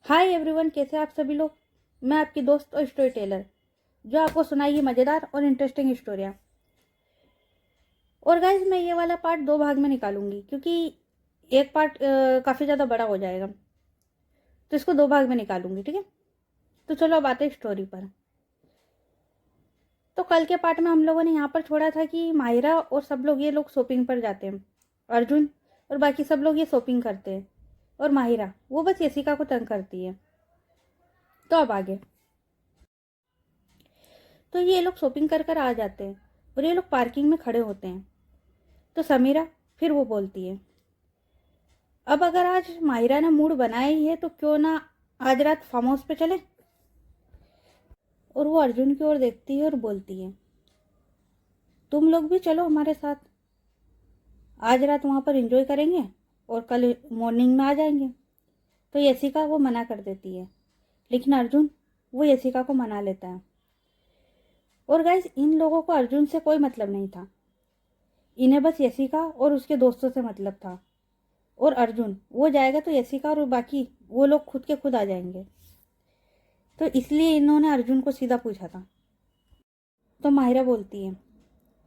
Hi everyone, कैसे हैं आप सभी लोग। मैं आपकी दोस्त और स्टोरी टेलर जो आपको सुनाएगी मज़ेदार और इंटरेस्टिंग स्टोरियाँ। और गाइज मैं ये वाला पार्ट दो भाग में निकालूंगी क्योंकि एक पार्ट काफ़ी ज़्यादा बड़ा हो जाएगा, तो इसको दो भाग में निकालूंगी। ठीक है, तो चलो अब आते हैं स्टोरी पर। तो कल के पार्ट में हम लोगों ने यहाँ पर छोड़ा था कि माहिरा और सब लोग ये लोग शॉपिंग पर जाते हैं। अर्जुन और बाकी सब लोग ये शॉपिंग करते हैं और माहिरा वो बस यशिका को तंग करती है। तो अब आगे, तो ये लोग शॉपिंग कर कर आ जाते हैं और ये लोग पार्किंग में खड़े होते हैं। तो समीरा फिर वो बोलती है, अब अगर आज माहिरा ने मूड बनाया ही है तो क्यों ना आज रात फार्म हाउस पे चले। और वो अर्जुन की ओर देखती है और बोलती है, तुम लोग भी चलो हमारे साथ, आज रात वहाँ पर एंजॉय करेंगे और कल मॉर्निंग में आ जाएंगे। तो यशिका वो मना कर देती है, लेकिन अर्जुन वो यशिका को मना लेता है। और गाइस इन लोगों को अर्जुन से कोई मतलब नहीं था, इन्हें बस यशिका और उसके दोस्तों से मतलब था। और अर्जुन वो जाएगा तो यशिका और बाकी वो लोग खुद के खुद आ जाएंगे, तो इसलिए इन्होंने अर्जुन को सीधा पूछा था। तो माहिरा बोलती है,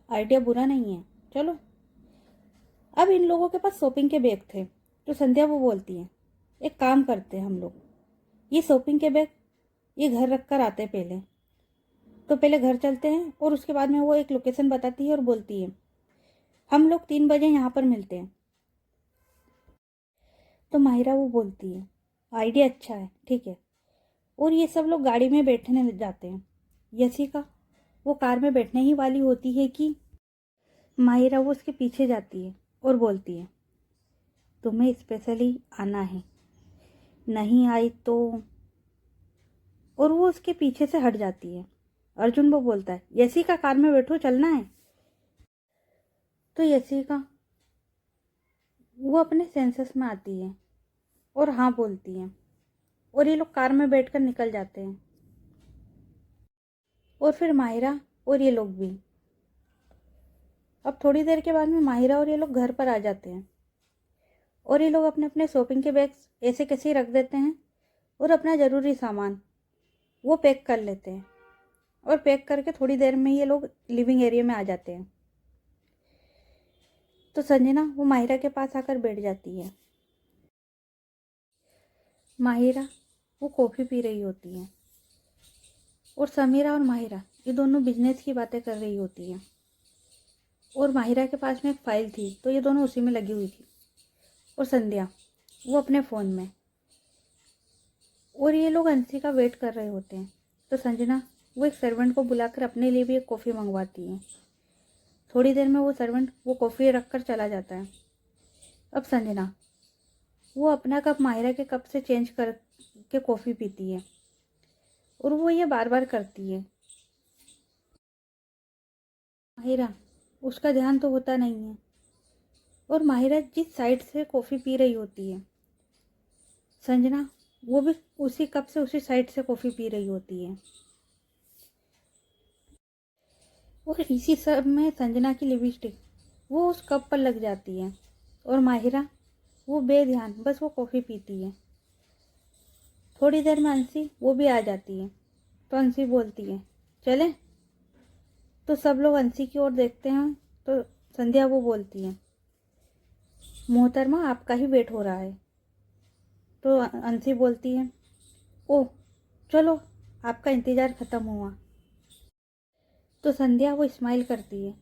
आइडिया बुरा नहीं है, चलो। अब इन लोगों के पास शॉपिंग के बैग थे, तो संध्या वो बोलती है, एक काम करते हैं हम लोग, ये शॉपिंग के बैग ये घर रख कर आते हैं पहले। तो पहले घर चलते हैं और उसके बाद में वो एक लोकेशन बताती है और बोलती है, हम लोग 3 बजे यहाँ पर मिलते हैं। तो माहिरा वो बोलती है, आइडिया अच्छा है, ठीक है। और ये सब लोग गाड़ी में बैठने जाते हैं। यशिका वो कार में बैठने ही वाली होती है कि माहिरा वो उसके पीछे जाती है और बोलती है, तुम्हें स्पेशली आना है, नहीं आई तो। और वो उसके पीछे से हट जाती है। अर्जुन वो बोलता है, यशिका कार में बैठो, चलना है। तो यशिका वो अपने सेंसेस में आती है और हाँ बोलती है, और ये लोग कार में बैठकर निकल जाते हैं। और फिर माहिरा और ये लोग भी, अब थोड़ी देर के बाद में माहिरा और ये लोग घर पर आ जाते हैं और ये लोग अपने अपने शॉपिंग के बैग्स ऐसे कैसे ही रख देते हैं और अपना ज़रूरी सामान वो पैक कर लेते हैं। और पैक करके थोड़ी देर में ये लोग लिविंग एरिया में आ जाते हैं। तो संजना वो माहिरा के पास आकर बैठ जाती है। माहिरा वो कॉफ़ी पी रही होती है और समीरा और माहिरा ये दोनों बिजनेस की बातें कर रही होती हैं। और माहिरा के पास में एक फ़ाइल थी, तो ये दोनों उसी में लगी हुई थी। और संध्या वो अपने फ़ोन में, और ये लोग अंशी का वेट कर रहे होते हैं। तो संजना वो एक सर्वेंट को बुलाकर अपने लिए भी एक कॉफ़ी मंगवाती है। थोड़ी देर में वो सर्वेंट वो कॉफ़ी रख कर चला जाता है। अब संजना वो अपना कप माहिरा के कप से चेंज कर के कॉफ़ी पीती है और वो ये बार बार करती है। माहिरा उसका ध्यान तो होता नहीं है, और माहिरा जिस साइड से कॉफ़ी पी रही होती है, संजना वो भी उसी कप से उसी साइड से कॉफ़ी पी रही होती है। और इसी सब में संजना की लिपस्टिक वो उस कप पर लग जाती है और माहिरा वो बेध्यान बस वो कॉफ़ी पीती है। थोड़ी देर में अंशी वो भी आ जाती है। तो अंशी बोलती है, चले। तो सब लोग अंशी की ओर देखते हैं। तो संध्या वो बोलती है, मोहतरमा आपका ही वेट हो रहा है। तो अंशी बोलती है, ओह चलो, आपका इंतज़ार ख़त्म हुआ। तो संध्या वो स्माइल करती है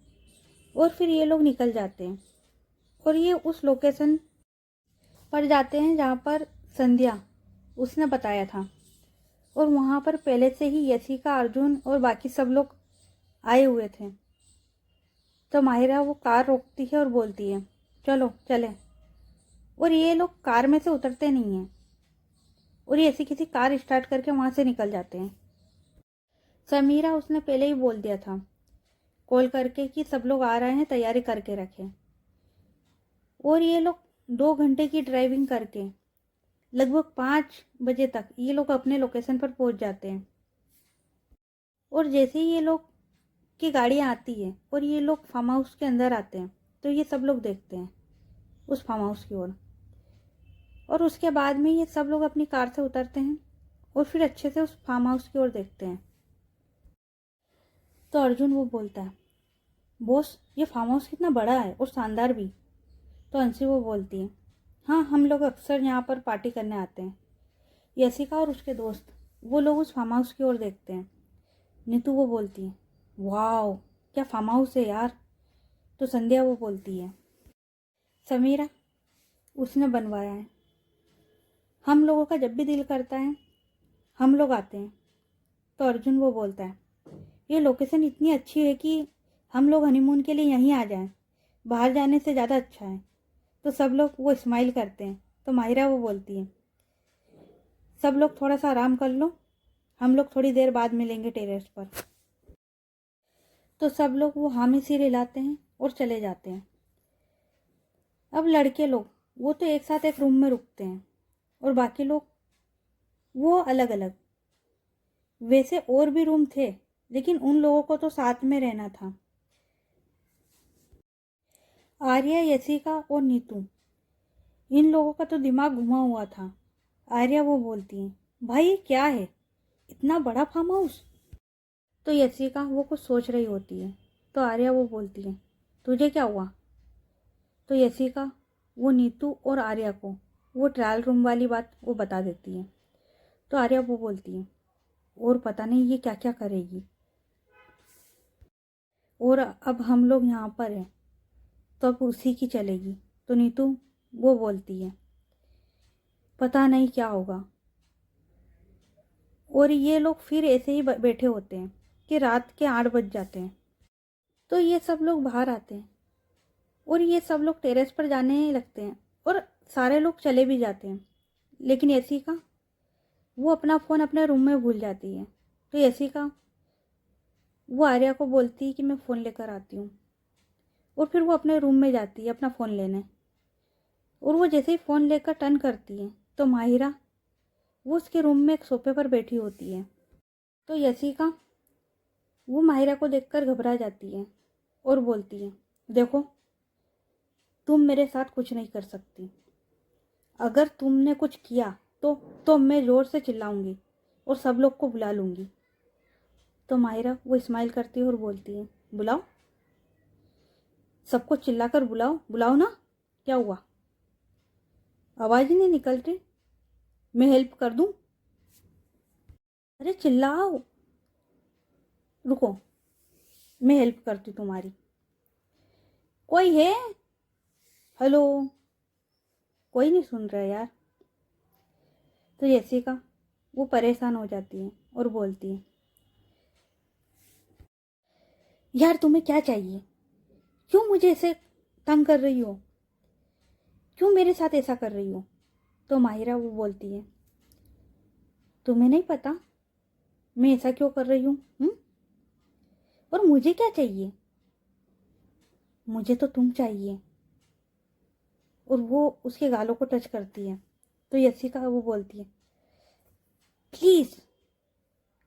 और फिर ये लोग निकल जाते हैं और ये उस लोकेशन पर जाते हैं जहाँ पर संध्या उसने बताया था। और वहाँ पर पहले से ही यशिका, अर्जुन और बाकी सब लोग आए हुए थे। तो माहिरा वो कार रोकती है और बोलती है, चलो चलें। और ये लोग कार में से उतरते नहीं हैं और ये ऐसी किसी कार स्टार्ट करके वहाँ से निकल जाते हैं। समीरा उसने पहले ही बोल दिया था कॉल करके कि सब लोग आ रहे हैं, तैयारी करके रखें। और ये लोग 2 घंटे की ड्राइविंग करके लगभग 5 बजे तक ये लोग अपने लोकेशन पर पहुंच जाते हैं। और जैसे ही ये लोग की गाड़ियाँ आती है और ये लोग फार्म हाउस के अंदर आते हैं, तो ये सब लोग देखते हैं उस फार्म हाउस की ओर। और उसके बाद में ये सब लोग अपनी कार से उतरते हैं और फिर अच्छे से उस फार्म हाउस की ओर देखते हैं। तो अर्जुन वो बोलता है, बॉस ये फार्म हाउस कितना बड़ा है और शानदार भी। तो अंशी वो बोलती है, हाँ हम लोग अक्सर यहाँ पर पार्टी करने आते हैं। यशिका और उसके दोस्त वो लोग उस फार्म हाउस की ओर देखते हैं। नीतू वो बोलती है, वाह क्या फार्म हाउस है यार। तो संध्या वो बोलती है, समीरा उसने बनवाया है, हम लोगों का जब भी दिल करता है हम लोग आते हैं। तो अर्जुन वो बोलता है, ये लोकेशन इतनी अच्छी है कि हम लोग हनीमून के लिए यहीं आ जाएं, बाहर जाने से ज़्यादा अच्छा है। तो सब लोग वो स्माइल करते हैं। तो माहिरा वो बोलती है, सब लोग थोड़ा सा आराम कर लो, हम लोग थोड़ी देर बाद मिलेंगे टेरेस पर। तो सब लोग वो हामी सिर हिलाते हैं और चले जाते हैं। अब लड़के लोग वो तो एक साथ एक रूम में रुकते हैं और बाकी लोग वो अलग अलग। वैसे और भी रूम थे लेकिन उन लोगों को तो साथ में रहना था। आर्या, यशिका और नीतू इन लोगों का तो दिमाग घुमा हुआ था। आर्या वो बोलती है, भाई ये क्या है, इतना बड़ा फार्म हाउस। तो यशिका वो कुछ सोच रही होती है। तो आर्या वो बोलती है, तुझे क्या हुआ। तो यशिका वो नीतू और आर्या को वो ट्रायल रूम वाली बात वो बता देती है। तो आर्या वो बोलती है, और पता नहीं ये क्या क्या करेगी, और अब हम लोग यहाँ पर हैं तो अब उसी की चलेगी। तो नीतू वो बोलती है, पता नहीं क्या होगा। और ये लोग फिर ऐसे ही बैठे होते हैं कि रात के 8 बज जाते हैं। तो ये सब लोग बाहर आते हैं और ये सब लोग टेरेस पर जाने लगते हैं और सारे लोग चले भी जाते हैं। लेकिन यशिका वो अपना फ़ोन अपने रूम में भूल जाती है। तो यशिका वो आर्या को बोलती है कि मैं फ़ोन लेकर आती हूँ, और फिर वो अपने रूम में जाती है अपना फ़ोन लेने। और वो जैसे ही फ़ोन लेकर टर्न करती है तो माहिरा वो उसके रूम में एक सोफे पर बैठी होती है। तो यशिका वो माहिरा को देखकर घबरा जाती है और बोलती है, देखो तुम मेरे साथ कुछ नहीं कर सकती, अगर तुमने कुछ किया तो मैं ज़ोर से चिल्लाऊंगी और सब लोग को बुला लूँगी। तो माहिरा वो स्माइल करती है और बोलती है, बुलाओ, सबको चिल्लाकर बुलाओ, बुलाओ ना, क्या हुआ, आवाज़ ही नहीं निकल रही, मैं हेल्प कर दूँ। अरे चिल्लाओ, रुको मैं हेल्प करती तुम्हारी, कोई है, हेलो, कोई नहीं सुन रहा यार। तो यशिका वो परेशान हो जाती है और बोलती है, यार तुम्हें क्या चाहिए, क्यों मुझे ऐसे तंग कर रही हो, क्यों मेरे साथ ऐसा कर रही हो। तो माहिरा वो बोलती है, तुम्हें नहीं पता मैं ऐसा क्यों कर रही हूँ। और मुझे क्या चाहिए, मुझे तो तुम चाहिए। और वो उसके गालों को टच करती है। तो यशिका वो बोलती है, प्लीज़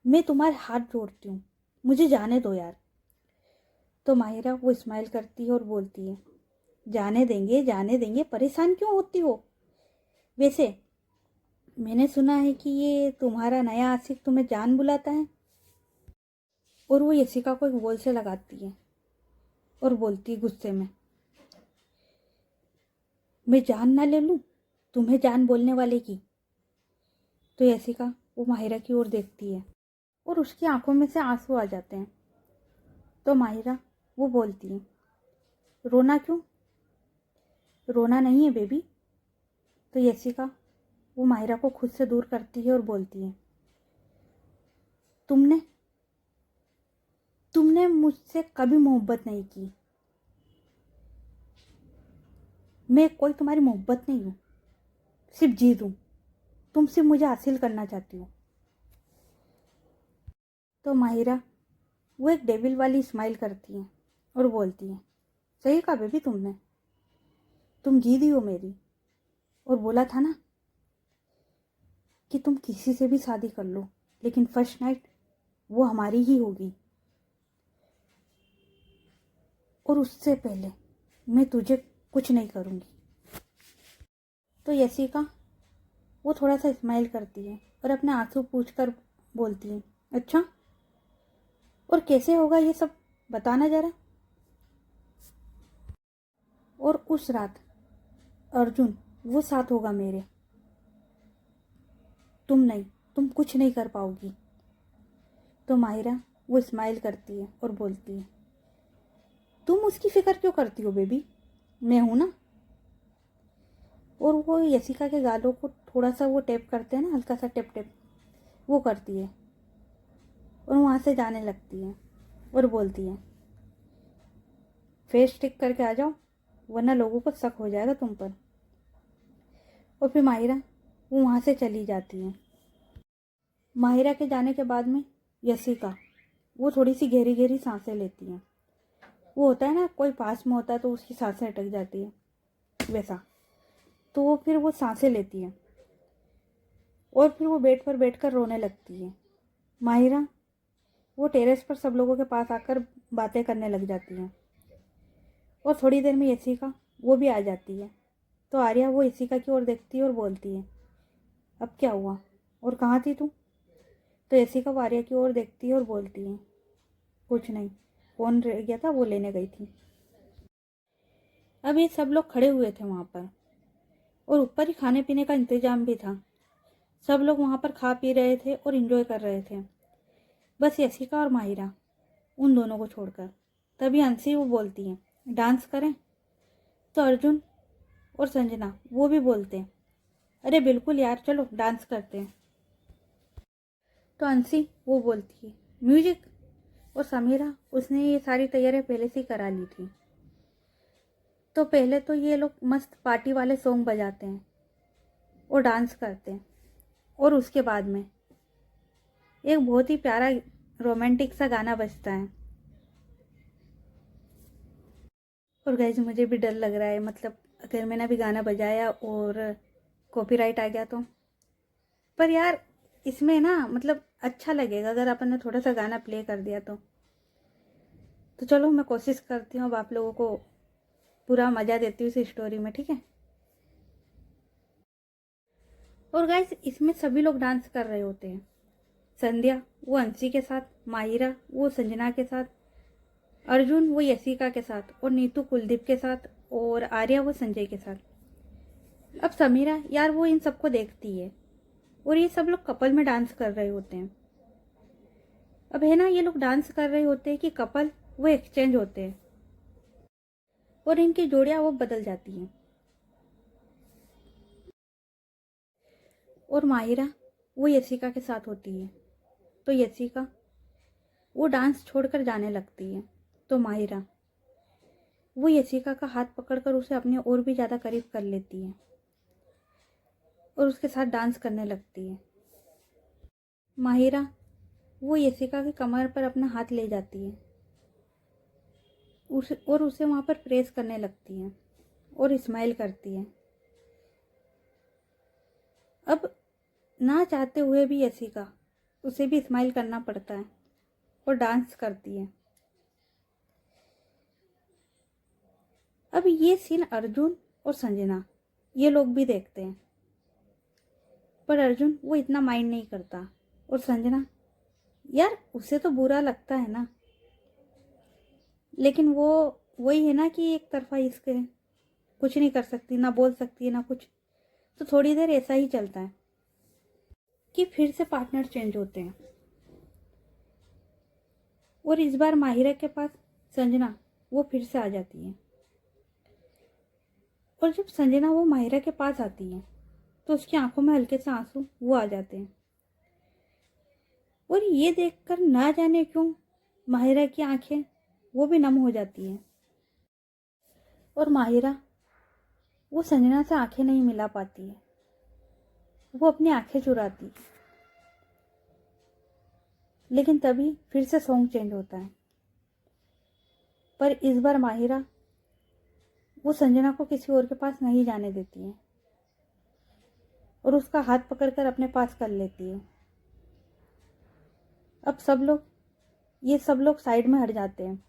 मैं तुम्हारे हाथ जोड़ती हूँ, मुझे जाने दो यार। तो माहिरा वो स्माइल करती है और बोलती है, जाने देंगे, परेशान क्यों होती हो। वैसे मैंने सुना है कि ये तुम्हारा नया आशिक तुम्हें जान बुलाता है। और वो यशिका को एक बोल से लगाती है और बोलती है गुस्से में, मैं जान ना ले लूँ तुम्हें जान बोलने वाले की। तो यशिका वो माहिरा की ओर देखती है और उसकी आंखों में से आंसू आ जाते हैं। तो माहिरा वो बोलती है, रोना क्यों, रोना नहीं है बेबी। तो यशिका वो माहिरा को खुद से दूर करती है और बोलती है, तुमने तुमने मुझसे कभी मोहब्बत नहीं की, मैं कोई तुम्हारी मोहब्बत नहीं हूँ, सिर्फ जीत हूँ, तुम सिर्फ मुझे हासिल करना चाहती हो। तो माहिरा वो एक डेविल वाली स्माइल करती है और बोलती है, सही कहा बेबी तुमने, तुम जीत ही हो मेरी, और बोला था ना कि तुम किसी से भी शादी कर लो लेकिन फर्स्ट नाइट वो हमारी ही होगी, और उससे पहले मैं तुझे कुछ नहीं करूँगी। तो यशिका वो थोड़ा सा स्माइल करती है और अपने आंसू पूछकर बोलती है, अच्छा, और कैसे होगा ये सब, बताना जरा। और उस रात अर्जुन वो साथ होगा मेरे, तुम नहीं, तुम कुछ नहीं कर पाओगी। तो माहिरा वो स्माइल करती है और बोलती है, तुम उसकी फिक्र क्यों करती हो बेबी, मैं हूं ना। और वो यशिका के गालों को थोड़ा सा वो टेप करते हैं ना, हल्का सा टेप टेप वो करती है और वहाँ से जाने लगती है और बोलती है, फेस टिक करके आ जाओ वरना लोगों को शक हो जाएगा तुम पर। और फिर माहिरा वो वहाँ से चली जाती है। माहिरा के जाने के बाद में यशिका वो थोड़ी सी गहरी गहरी सांसें लेती है। वो होता है ना, कोई पास में होता है तो उसकी सांसें अटक जाती है, वैसा। तो वो फिर वो सांसें लेती है और फिर वो बेड पर बैठकर रोने लगती है। माहिरा वो टेरेस पर सब लोगों के पास आकर बातें करने लग जाती है। और थोड़ी देर में यशिका वो भी आ जाती है। तो आर्या वो यशिका की ओर देखती है और बोलती है, अब क्या हुआ और कहाँ थी तू। तो यशिका वो आर्या की ओर देखती है और बोलती है, कुछ नहीं, फोन रह गया था वो लेने गई थी। अब ये सब लोग खड़े हुए थे वहाँ पर और ऊपर ही खाने पीने का इंतजाम भी था। सब लोग वहाँ पर खा पी रहे थे और एंजॉय कर रहे थे, बस यशिका और माहिरा उन दोनों को छोड़कर। तभी अंशी वो बोलती है, डांस करें। तो अर्जुन और संजना वो भी बोलते हैं, अरे बिल्कुल यार, चलो डांस करते हैं। तो अंशी वो बोलती है, म्यूजिक। और समीरा उसने ये सारी तैयारियां पहले से ही करा ली थी। तो पहले तो ये लोग मस्त पार्टी वाले सॉन्ग बजाते हैं और डांस करते हैं। और उसके बाद में एक बहुत ही प्यारा रोमांटिक सा गाना बजता है। और गाइस मुझे भी डर लग रहा है, मतलब अगर मैंने भी गाना बजाया और कॉपीराइट आ गया तो। पर यार इसमें ना मतलब अच्छा लगेगा अगर अपन ने थोड़ा सा गाना प्ले कर दिया तो चलो मैं कोशिश करती हूँ अब आप लोगों को पूरा मज़ा देती हूँ इस स्टोरी में, ठीक है। और गाइस इसमें सभी लोग डांस कर रहे होते हैं। संध्या वो अंशी के साथ, माहिरा वो संजना के साथ, अर्जुन वो यशिका के साथ, और नीतू कुलदीप के साथ, और आर्या वो संजय के साथ। अब समीरा यार वो इन सबको देखती है और ये सब लोग कपल में डांस कर रहे होते हैं। अब है ना, ये लोग डांस कर रहे होते हैं कि कपल वो एक्सचेंज होते हैं और इनकी जोड़ियां वो बदल जाती हैं। और माहिरा वो यशिका के साथ होती है। तो यशिका वो डांस छोड़कर जाने लगती है। तो माहिरा वो यशिका का हाथ पकड़कर उसे अपने और भी ज़्यादा करीब कर लेती है और उसके साथ डांस करने लगती है। माहिरा वो यशिका की कमर पर अपना हाथ ले जाती है उसे वहाँ पर प्रेस करने लगती है और स्माइल करती है। अब ना चाहते हुए भी यशिका उसे भी स्माइल करना पड़ता है और डांस करती है। अब ये सीन अर्जुन और संजना ये लोग भी देखते हैं, पर अर्जुन वो इतना माइंड नहीं करता। और संजना यार उसे तो बुरा लगता है ना, लेकिन वो वही है ना कि एक तरफा इश्क है, कुछ नहीं कर सकती, ना बोल सकती है ना कुछ। तो थोड़ी देर ऐसा ही चलता है कि फिर से पार्टनर चेंज होते हैं। और इस बार माहिरा के पास संजना वो फिर से आ जाती है। और जब संजना वो माहिरा के पास आती है तो उसकी आंखों में हल्के से आंसू वो आ जाते हैं। और ये देखकर ना जाने क्यों माहिरा की आंखें वो भी नम हो जाती हैं। और माहिरा वो संजना से आंखें नहीं मिला पाती है, वो अपनी आंखें चुराती है। लेकिन तभी फिर से सॉन्ग चेंज होता है, पर इस बार माहिरा वो संजना को किसी और के पास नहीं जाने देती है और उसका हाथ पकड़कर अपने पास कर लेती है। अब ये सब लोग साइड में हट जाते हैं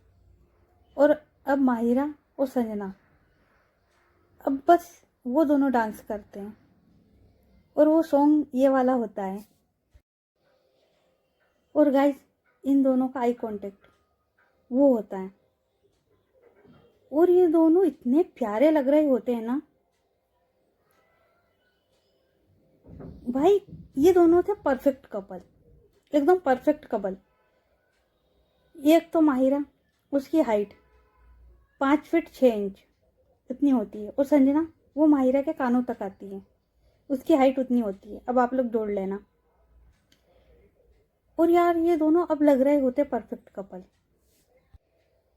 और अब माहिरा और संजना अब बस वो दोनों डांस करते हैं। और वो सॉन्ग ये वाला होता है। और गाइस, इन दोनों का आई कांटेक्ट वो होता है, और ये दोनों इतने प्यारे लग रहे होते हैं ना भाई। ये दोनों थे परफेक्ट कपल, एकदम परफेक्ट कपल। एक तो माहिरा, उसकी हाइट 5 फीट 6 इंच इतनी होती है, और संजना वो माहिरा के कानों तक आती है, उसकी हाइट उतनी होती है। अब आप लोग जोड़ लेना। और यार ये दोनों अब लग रहे होते परफेक्ट कपल।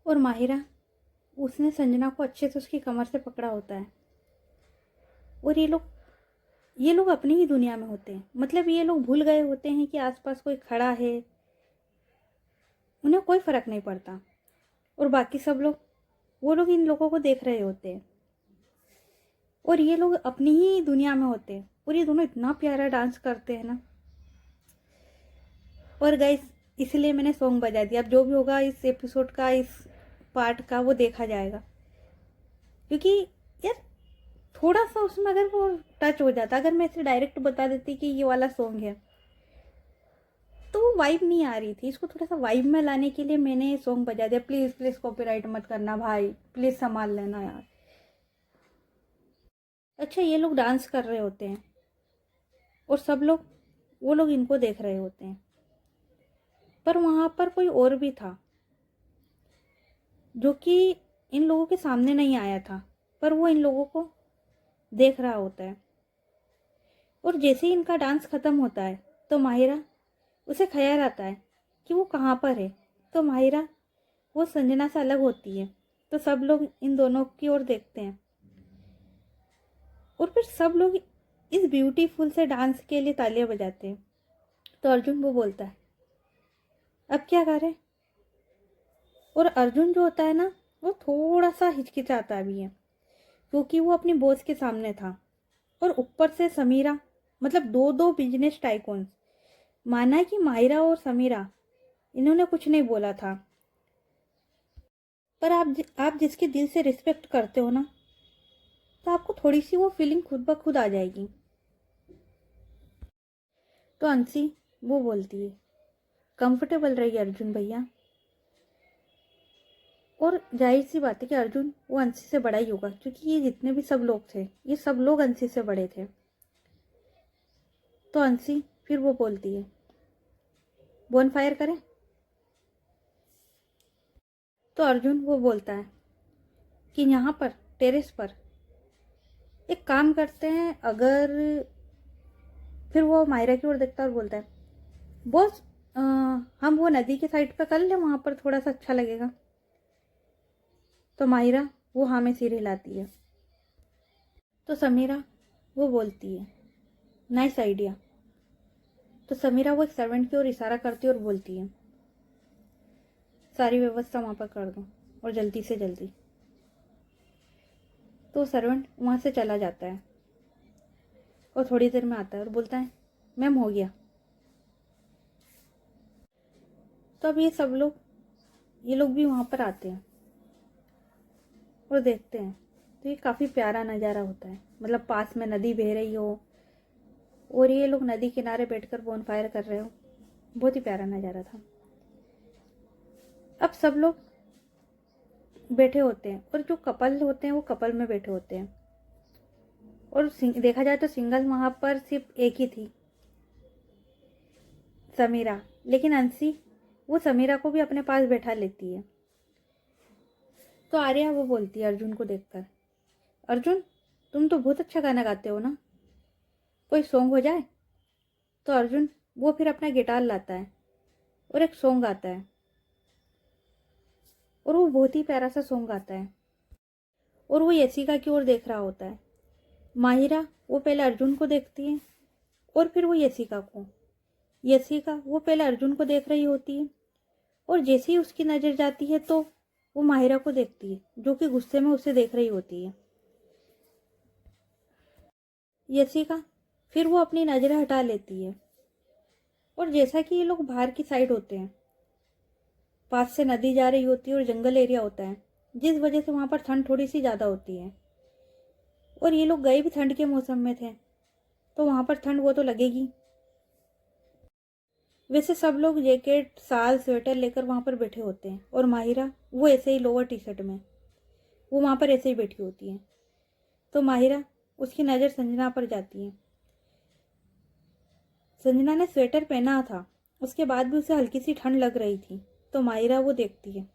और माहिरा, उसने संजना को अच्छे से उसकी कमर से पकड़ा होता है, और ये लोग अपनी ही दुनिया में होते हैं। मतलब ये लोग भूल गए होते हैं कि आसपास कोई खड़ा है, उन्हें कोई फर्क नहीं पड़ता। और बाकी सब लोग, वो लोग इन लोगों को देख रहे होते हैं, और ये लोग अपनी ही दुनिया में होते हैं। और ये दोनों इतना प्यारा डांस करते हैं ना। और गाइस, इसलिए मैंने सॉन्ग बजा दिया। अब जो भी होगा इस एपिसोड का, इस पार्ट का, वो देखा जाएगा। क्योंकि यार थोड़ा सा उसमें अगर वो टच हो जाता, अगर मैं इसे डायरेक्ट बता देती कि ये वाला सॉन्ग है, तो वो वाइब नहीं आ रही थी। इसको थोड़ा सा वाइब में लाने के लिए मैंने ये सॉन्ग बजा दिया। प्लीज़ प्लीज़ कॉपीराइट मत करना भाई, प्लीज़ संभाल लेना यार। अच्छा, ये लोग डांस कर रहे होते हैं, और सब लोग, वो लोग इनको देख रहे होते हैं, पर वहाँ पर कोई और भी था जो कि इन लोगों के सामने नहीं आया था, पर वो इन लोगों को देख रहा होता है। और जैसे ही इनका डांस खत्म होता है, तो माहिरा, उसे ख्याल आता है कि वो कहाँ पर है। तो माहिरा वो संजना से अलग होती है, तो सब लोग इन दोनों की ओर देखते हैं, और फिर सब लोग इस ब्यूटीफुल से डांस के लिए तालियां बजाते हैं। तो अर्जुन वो बोलता है, अब क्या करें। और अर्जुन जो होता है ना, वो थोड़ा सा हिचकिचाता भी है, क्योंकि वो अपनी बॉस के सामने था, और ऊपर से समीरा, मतलब दो दो बिजनेस टाइकून्स। माना है कि माहिरा और समीरा, इन्होंने कुछ नहीं बोला था, पर आप जिसके दिल से रिस्पेक्ट करते हो ना, तो आपको थोड़ी सी वो फीलिंग खुद ब खुद आ जाएगी। तो अंशी वो बोलती है, कंफर्टेबल रहिए अर्जुन भैया। और जाहिर सी बात है कि अर्जुन वो अंशी से बड़ा ही होगा, क्योंकि ये जितने भी सब लोग थे, ये सब लोग अंशी से बड़े थे। तो अंशी फिर वो बोलती है, बोन फायर करें। तो अर्जुन वो बोलता है कि यहाँ पर टेरेस पर एक काम करते हैं, अगर। फिर वो मायरा की ओर देखता है और बोलता है, बॉस, हम वो नदी के साइड पे कर लें, वहाँ पर थोड़ा सा अच्छा लगेगा। तो माहिरा वो हाँ में सिर हिलाती है। तो समीरा वो बोलती है, नाइस आइडिया। तो समीरा वो एक सर्वेंट की ओर इशारा करती है और बोलती है, सारी व्यवस्था वहाँ पर कर दो, और जल्दी से जल्दी। तो सर्वेंट वहाँ से चला जाता है, और थोड़ी देर में आता है और बोलता है, मैम हो गया। तो अब ये लोग भी वहाँ पर आते हैं और देखते हैं। तो ये काफ़ी प्यारा नज़ारा होता है, मतलब पास में नदी बह रही हो, और ये लोग नदी किनारे बैठकर बोनफायर कर रहे हो। बहुत ही प्यारा नज़ारा था। अब सब लोग बैठे होते हैं, और जो कपल होते हैं वो कपल में बैठे होते हैं। और देखा जाए तो सिंगल वहाँ पर सिर्फ एक ही थी, समीरा। लेकिन अंशी वो समीरा को भी अपने पास बैठा लेती है। तो आर्या वो बोलती है अर्जुन को देखकर, अर्जुन तुम तो बहुत अच्छा गाना गाते हो ना, कोई सॉन्ग हो जाए। तो अर्जुन वो फिर अपना गिटार लाता है और एक सॉन्ग गाता है, और वो बहुत ही प्यारा सा सॉन्ग गाता है। और वो यशिका की ओर देख रहा होता है। माहिरा वो पहले अर्जुन को देखती है, और फिर वो यशिका को। यशिका वो पहले अर्जुन को देख रही होती है, और जैसे ही उसकी नज़र जाती है तो वो माहिरा को देखती है, जो कि गुस्से में उसे देख रही होती है। यशिका फिर वो अपनी नज़रें हटा लेती है, और जैसा कि ये लोग बाहर की साइड होते हैं, पास से नदी जा रही होती है और जंगल एरिया होता है, जिस वजह से वहाँ पर ठंड थोड़ी सी ज़्यादा होती है। और ये लोग गए भी ठंड के मौसम में थे, तो वहाँ पर ठंड वो तो लगेगी। वैसे सब लोग जैकेट, शाल, स्वेटर लेकर वहाँ पर बैठे होते हैं और माहिरा वो ऐसे ही लोअर टी शर्ट में वो वहाँ पर ऐसे ही बैठी होती है। तो माहिरा उसकी नज़र संजना पर जाती है। संजना ने स्वेटर पहना था, उसके बाद भी उसे हल्की सी ठंड लग रही थी। तो माहिरा वो देखती है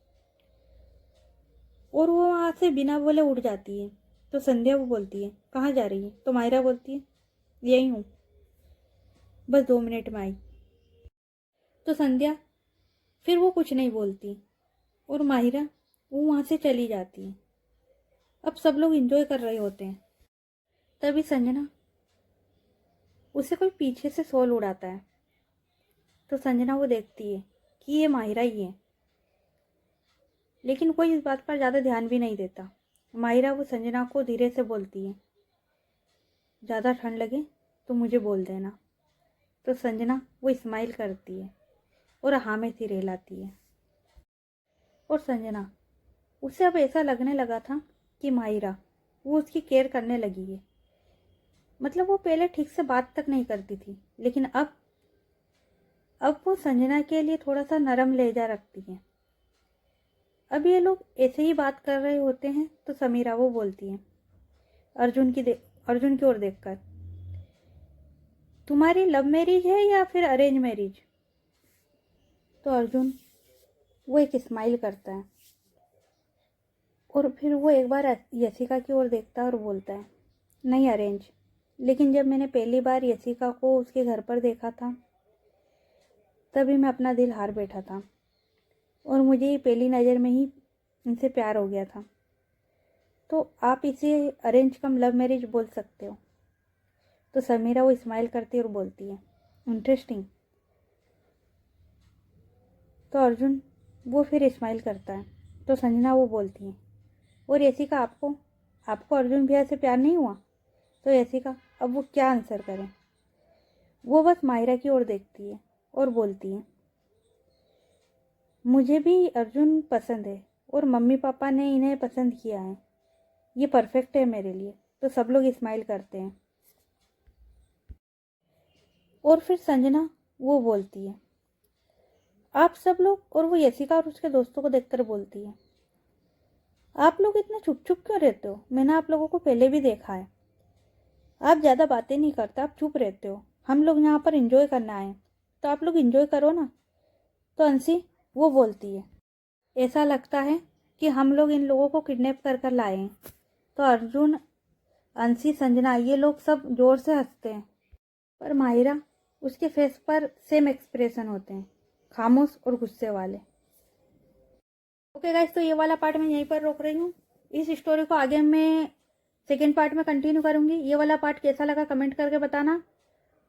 और वो वहाँ से बिना बोले उठ जाती है। तो संध्या वो बोलती है कहाँ जा रही है? तो माहिरा बोलती है यही हूँ, बस 2 मिनट में आई। तो संध्या फिर वो कुछ नहीं बोलती और माहिरा वो वहाँ से चली जाती है। अब सब लोग एंजॉय कर रहे होते हैं। तभी संजना उसे कोई पीछे से शॉल उड़ाता है। तो संजना वो देखती है कि ये माहिरा ही है, लेकिन कोई इस बात पर ज़्यादा ध्यान भी नहीं देता। माहिरा वो संजना को धीरे से बोलती है ज़्यादा ठंड लगे तो मुझे बोल देना। तो संजना वो स्माइल करती है और हाँ में सिर हिलाती है। और संजना उसे अब ऐसा लगने लगा था कि माहिरा वो उसकी केयर करने लगी है। मतलब वो पहले ठीक से बात तक नहीं करती थी, लेकिन अब वो संजना के लिए थोड़ा सा नरम लहजा रखती है। अब ये लोग ऐसे ही बात कर रहे होते हैं तो समीरा वो बोलती है अर्जुन की ओर देखकर, तुम्हारी लव मैरिज है या फिर अरेंज मैरिज? तो अर्जुन वो एक स्माइल करता है और फिर वो एक बार यशिका की ओर देखता है और बोलता है नहीं अरेंज। लेकिन जब मैंने पहली बार यशिका को उसके घर पर देखा था तभी मैं अपना दिल हार बैठा था और मुझे ये पहली नज़र में ही इनसे प्यार हो गया था। तो आप इसे अरेंज कम लव मैरिज बोल सकते हो। तो समीरा वो स्माइल करती है और बोलती है इंटरेस्टिंग। तो अर्जुन वो फिर स्माइल करता है। तो संजना वो बोलती है और यशिका आपको आपको अर्जुन भैया से प्यार नहीं हुआ? तो यशिका अब वो क्या आंसर करें। वो बस माहिरा की ओर देखती है और बोलती है मुझे भी अर्जुन पसंद है और मम्मी पापा ने इन्हें पसंद किया है, ये परफेक्ट है मेरे लिए। तो सब लोग स्माइल करते हैं और फिर संजना वो बोलती है आप सब लोग, और वो यशिका और उसके दोस्तों को देखकर बोलती है आप लोग इतना चुप चुप क्यों रहते हो? मैंने आप लोगों को पहले भी देखा है, आप ज़्यादा बातें नहीं करते, आप चुप रहते हो। हम लोग यहाँ पर एंजॉय करना आए तो आप लोग एंजॉय करो ना। तो अंशी वो बोलती है ऐसा लगता है कि हम लोग इन लोगों को किडनैप कर कर लाए हैं। तो अर्जुन, अंशी, संजना ये लोग सब जोर से हंसते हैं, पर माहिरा उसके फेस पर सेम एक्सप्रेशन होते हैं, खामोश और गुस्से वाले। ओके गाइस, तो ये वाला पार्ट मैं यहीं पर रोक रही हूँ। इस स्टोरी को आगे मैं सेकेंड पार्ट में कंटिन्यू करूँगी। ये वाला पार्ट कैसा लगा कमेंट करके बताना,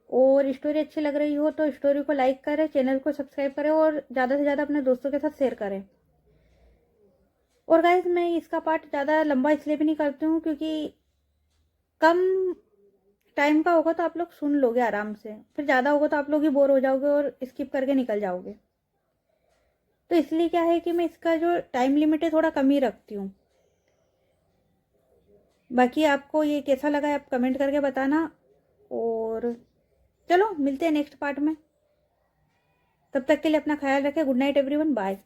और स्टोरी अच्छी लग रही हो तो स्टोरी को लाइक करें, चैनल को सब्सक्राइब करें और ज़्यादा से ज़्यादा अपने दोस्तों के साथ शेयर करें। और गाइस मैं इसका पार्ट ज़्यादा लंबा इसलिए भी नहीं करती हूँ क्योंकि कम टाइम का होगा तो आप लोग सुन लोगे आराम से, फिर ज़्यादा होगा तो आप लोग ही बोर हो जाओगे और स्किप करके निकल जाओगे। तो इसलिए क्या है कि मैं इसका जो टाइम लिमिट है थोड़ा कम ही रखती हूँ। बाकी आपको ये कैसा लगा है आप कमेंट करके बताना, और चलो मिलते हैं नेक्स्ट पार्ट में। तब तक के लिए अपना ख्याल रखें। Good night everyone, bye.